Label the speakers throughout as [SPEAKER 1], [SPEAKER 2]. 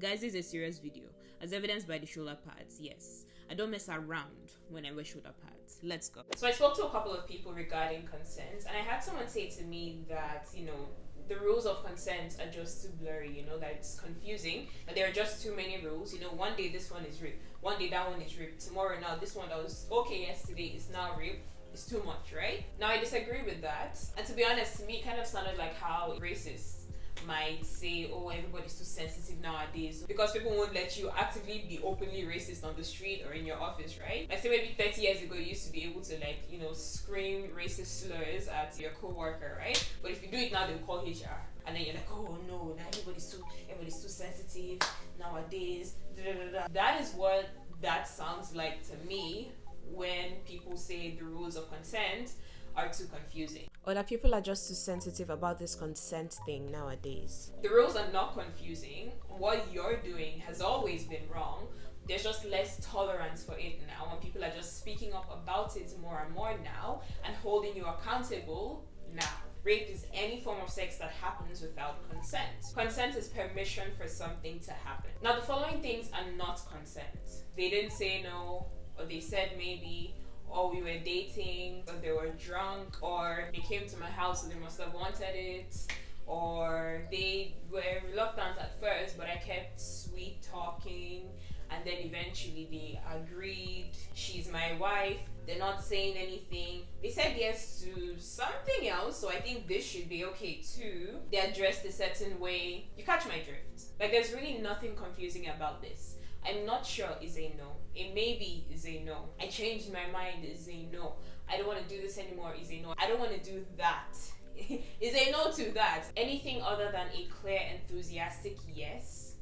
[SPEAKER 1] Guys, this is a serious video, as evidenced by the shoulder pads. Yes, I don't mess around when I wear shoulder pads. Let's go. So I spoke to a couple of people regarding consent, and I had someone say to me that, the rules of consent are just too blurry, that it's confusing, that there are just too many rules. One day this one is rape, one day that one is rape, tomorrow now this one that was okay yesterday is now rape. It's too much, right? Now I disagree with that, and to be honest, to me it kind of sounded like how racists might say, oh, everybody's too sensitive nowadays, because people won't let you actively be openly racist on the street or in your office, right? I say maybe 30 years ago you used to be able to scream racist slurs at your co-worker, right? But if you do it now, they'll call HR, and then you're like, oh no, now everybody's too sensitive nowadays. That is what that sounds like to me when people say the rules of consent are too confusing.
[SPEAKER 2] Or that people are just too sensitive about this consent thing nowadays.
[SPEAKER 1] The rules are not confusing. What you're doing has always been wrong. There's just less tolerance for it now, and people are just speaking up about it more and more now and holding you accountable now. Rape is any form of sex that happens without consent. Consent is permission for something to happen. Now, the following things are not consent. They didn't say no, or they said maybe, or we were dating, or they were drunk, or they came to my house so they must have wanted it, or they were reluctant at first but I kept sweet talking and then eventually they agreed, she's my wife, they're not saying anything, they said yes to something else, so I think this should be okay too. They addressed a certain way. You catch my drift. There's really nothing confusing about this. I'm not sure is a no. A maybe is a no. I changed my mind is a no. I don't want to do this anymore is a no. I don't want to do that is a no to that. Anything other than a clear, enthusiastic yes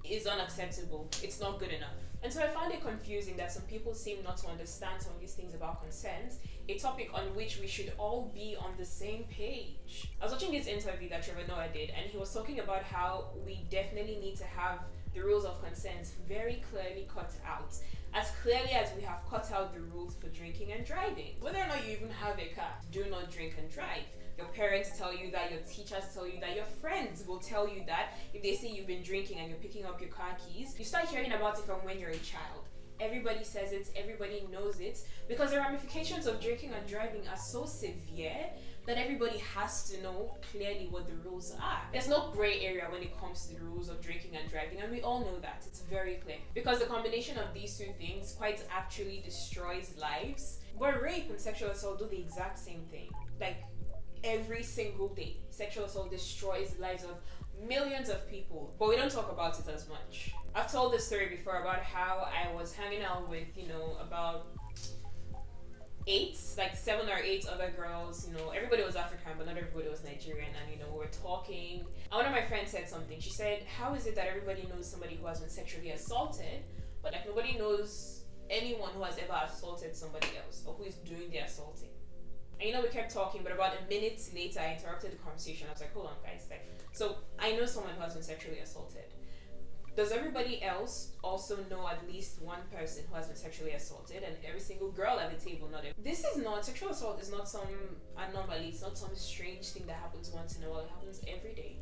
[SPEAKER 1] is unacceptable. It's not good enough. And so I found it confusing that some people seem not to understand some of these things about consent, a topic on which we should all be on the same page. I was watching this interview that Trevor Noah did, and he was talking about how we definitely need to have the rules of consent very clearly cut out, as clearly as we have cut out the rules for drinking and driving. Whether or not you even have a car, do not drink and drive. Your parents tell you that, your teachers tell you that, your friends will tell you that. If they see you've been drinking and you're picking up your car keys, you start hearing about it from when you're a child. Everybody says it, everybody knows it, because the ramifications of drinking and driving are so severe that everybody has to know clearly what the rules are. There's no gray area when it comes to the rules of drinking and driving, and we all know that. It's very clear. Because the combination of these two things quite actually destroys lives. But rape and sexual assault do the exact same thing. Every single day, sexual assault destroys the lives of millions of people, but we don't talk about it as much. I've told this story before about how I was hanging out with, about 7 or 8 other girls. Everybody was African, but not everybody was Nigerian, and we were talking, and one of my friends said something. She said, how is it that everybody knows somebody who has been sexually assaulted, but nobody knows anyone who has ever assaulted somebody else, or who is doing the assaulting? And we kept talking, but about a minute later I interrupted the conversation. I was like, hold on guys, so I know someone who has been sexually assaulted. Does everybody else also know at least one person who has been sexually assaulted? And every single girl at the table, sexual assault is not some anomaly, it's not some strange thing that happens once in a while. It happens every day.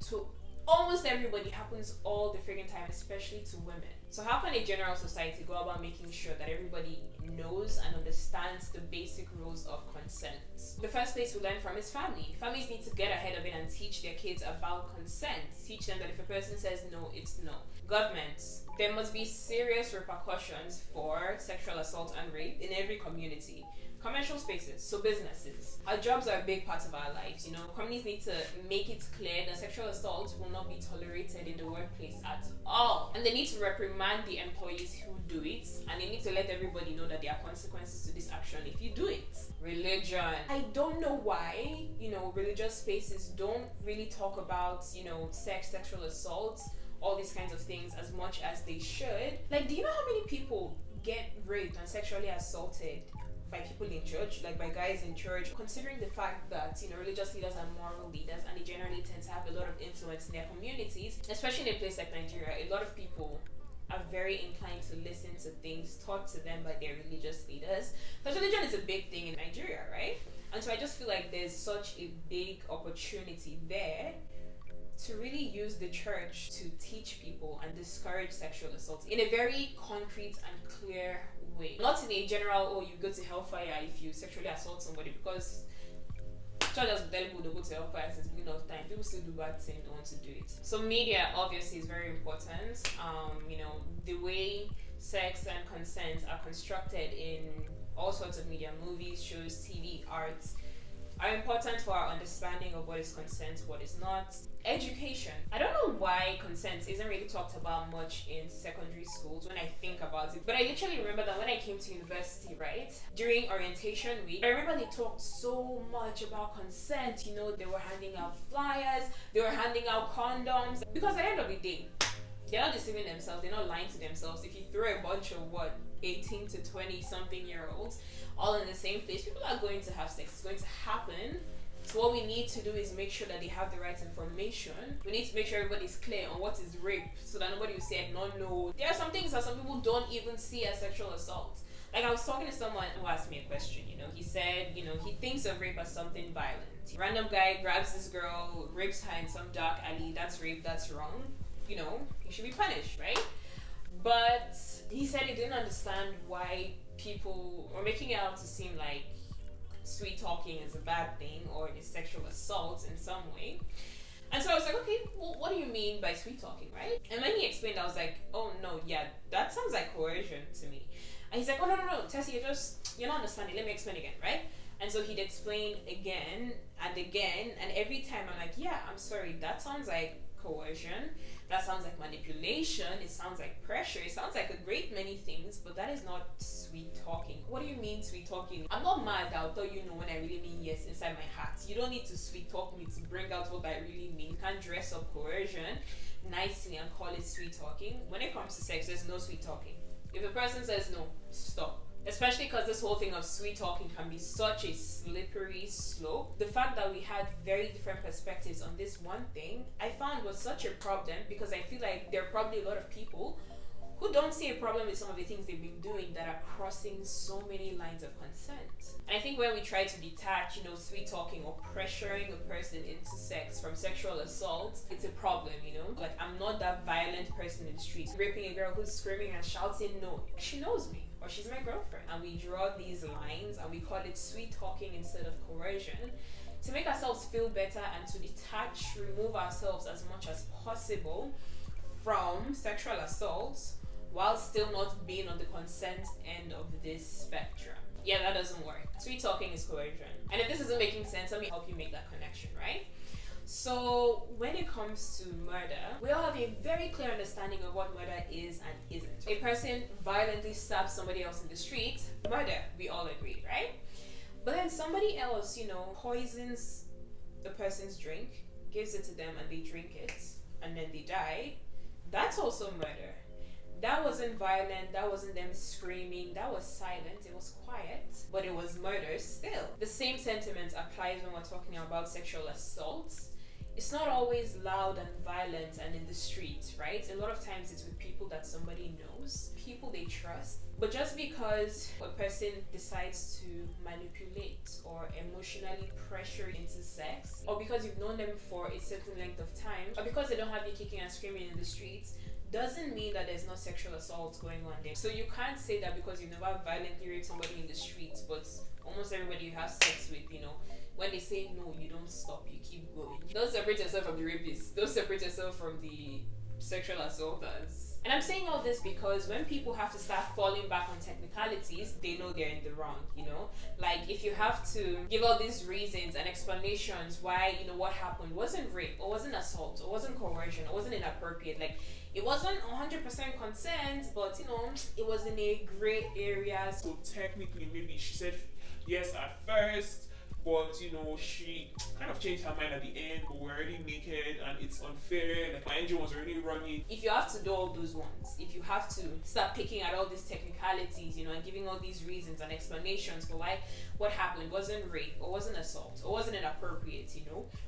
[SPEAKER 1] To almost everybody, happens all the freaking time, especially to women. So how can a general society go about making sure that everybody knows and understands the basic rules of consent? The first place we learn from is family. Families need to get ahead of it and teach their kids about consent. Teach them that if a person says no, it's no. Governments, there must be serious repercussions for sexual assault and rape in every community. Commercial spaces, so businesses. Our jobs are a big part of our lives. Companies need to make it clear that sexual assault will not be tolerated in the workplace at all. And they need to reprimand the employees who do it, and they need to let everybody know that there are consequences to this action if you do it. Religion. I don't know why, religious spaces don't really talk about, sex, sexual assault, all these kinds of things as much as they should. Do you know how many people get raped and sexually assaulted by people in church, by guys in church, considering the fact that, religious leaders are moral leaders and they generally tend to have a lot of influence in their communities, especially in a place like Nigeria. A lot of people are very inclined to listen to things taught to them by their religious leaders. Because religion is a big thing in Nigeria, right? And so I just feel like there's such a big opportunity there to really use the church to teach people and discourage sexual assault in a very concrete and clear way. Not in a general, oh, you go to hellfire if you sexually assault somebody, because church has been telling people to go to hellfire since the beginning of time. People still do bad things, don't want to do it. So media obviously is very important. The way sex and consent are constructed in all sorts of media, movies, shows, TV, arts, are important for our understanding of what is consent, what is not. Education. I don't know why consent isn't really talked about much in secondary schools when I think about it. But I literally remember that when I came to university, right? During orientation week, I remember they talked so much about consent. They were handing out flyers, they were handing out condoms. Because at the end of the day, they're not deceiving themselves, they're not lying to themselves. If you throw a bunch of 18 to 20 something year olds all in the same place, people are going to have sex. It's going to happen. So what we need to do is make sure that they have the right information. We need to make sure everybody's clear on what is rape, so that nobody will say, I don't know. There are some things that some people don't even see as sexual assault. Like I was talking to someone who asked me a question, he said, he thinks of rape as something violent. Random guy grabs this girl, rapes her in some dark alley, that's rape, that's wrong. He should be punished, right? But he said he didn't understand why people were making it out to seem like sweet talking is a bad thing or it's sexual assault in some way. And so I was like, okay, well, what do you mean by sweet talking, right? And when he explained, I was like, oh no, yeah, that sounds like coercion to me. And he's like, oh no, Tessie, you're not understanding. Let me explain again, right? And so he'd explain again and again, and every time I'm like, yeah, I'm sorry, that sounds like coercion, that sounds like manipulation, it sounds like pressure, it sounds like a great many things, but that is not sweet talking. What do you mean sweet talking? I'm not mad, I'll tell you no when I really mean yes inside my heart. You don't need to sweet talk me to bring out what I really mean. You can't dress up coercion nicely and call it sweet talking. When it comes to sex, there's no sweet talking. If a person says no, stop. Especially because this whole thing of sweet talking can be such a slippery slope. The fact that we had very different perspectives on this one thing, I found was such a problem, because I feel like there are probably a lot of people who don't see a problem with some of the things they've been doing that are crossing so many lines of consent. And I think when we try to detach, sweet talking or pressuring a person into sex from sexual assault, it's a problem, Like, I'm not that violent person in the streets raping a girl who's screaming and shouting no. She knows me, or she's my girlfriend. And we draw these lines and we call it sweet talking instead of coercion, to make ourselves feel better and to detach, remove ourselves as much as possible from sexual assault, while still not being on the consent end of this spectrum. Yeah, that doesn't work. Sweet talking is coercion. And if this isn't making sense, let me help you make that connection, right? So when it comes to murder, we all have a very clear understanding of what murder is and isn't. A person violently stabs somebody else in the street, murder, we all agree, right? But then somebody else, poisons the person's drink, gives it to them and they drink it, and then they die. That's also murder. That wasn't violent, that wasn't them screaming, that was silent, it was quiet, but it was murder still. The same sentiment applies when we're talking about sexual assault. It's not always loud and violent and in the street, right? A lot of times it's with people that somebody knows, people they trust. But just because a person decides to manipulate or emotionally pressure you into sex, or because you've known them for a certain length of time, or because they don't have you kicking and screaming in the streets, doesn't mean that there's no sexual assault going on there. So you can't say that because you've never violently raped somebody in the streets, but almost everybody you have sex with, when they say no, you don't stop, you keep going. Don't separate yourself from the rapists. Don't separate yourself from the sexual assaulters. And I'm saying all this because when people have to start falling back on technicalities, they know they're in the wrong, Like, if you have to give all these reasons and explanations why, what happened wasn't rape, or wasn't assault, or wasn't coercion, or wasn't inappropriate, like, it wasn't 100% consent, but, it was in a gray area.
[SPEAKER 3] So technically, maybe she said yes at first, but she kind of changed her mind at the end, but we're already naked and it's unfair, like my engine was already running.
[SPEAKER 1] If you have to do all those ones, if you have to start picking at all these technicalities, and giving all these reasons and explanations for why what happened wasn't rape or wasn't assault or wasn't inappropriate,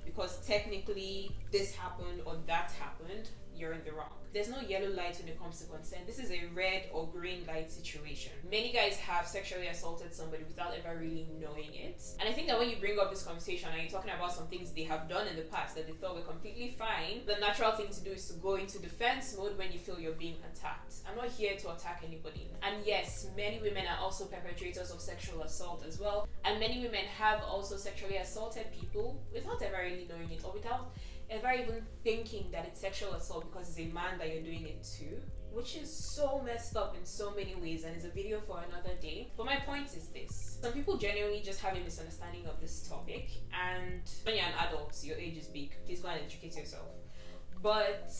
[SPEAKER 1] because technically this happened or that happened, you're in the wrong. There's no yellow light when it comes to consent. This is a red or green light situation. Many guys have sexually assaulted somebody without ever really knowing it. And I think that when you bring up this conversation and you're talking about some things they have done in the past that they thought were completely fine, the natural thing to do is to go into defense mode when you feel you're being attacked. I'm not here to attack anybody. And yes, many women are also perpetrators of sexual assault as well. And many women have also sexually assaulted people without ever really knowing it, or without ever even thinking that it's sexual assault because it's a man that you're doing it to, which is so messed up in so many ways, and it's a video for another day. But my point is this: some people genuinely just have a misunderstanding of this topic, and when you're an adult, your age is big, please go and educate yourself. But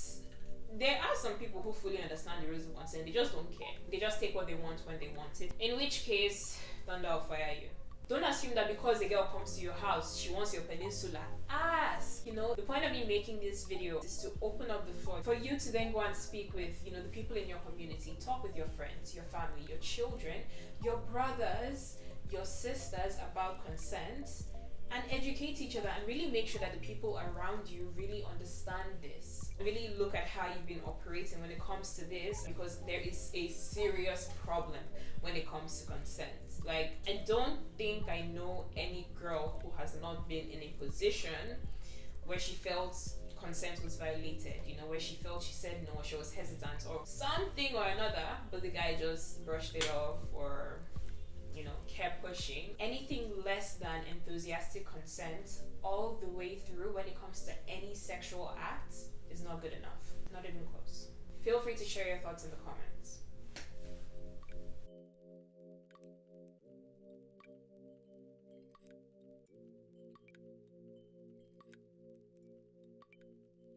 [SPEAKER 1] there are some people who fully understand the rules of consent. They just don't care. They just take what they want when they want it, in which case thunder will fire you. Don't assume that because a girl comes to your house, she wants your peninsula. Ask! The point of me making this video is to open up the floor for you to then go and speak with, the people in your community. Talk with your friends, your family, your children, your brothers, your sisters about consent, and educate each other, and really make sure that the people around you really understand this. Really look at how you've been operating when it comes to this, because there is a serious problem when it comes to consent. Like, I don't think I know any girl who has not been in a position where she felt consent was violated, where she felt she said no, she was hesitant or something or another, but the guy just brushed it off or kept pushing. Anything less than enthusiastic consent all the way through when it comes to any sexual act is not good enough. Not even close. Feel free to share your thoughts in the comments.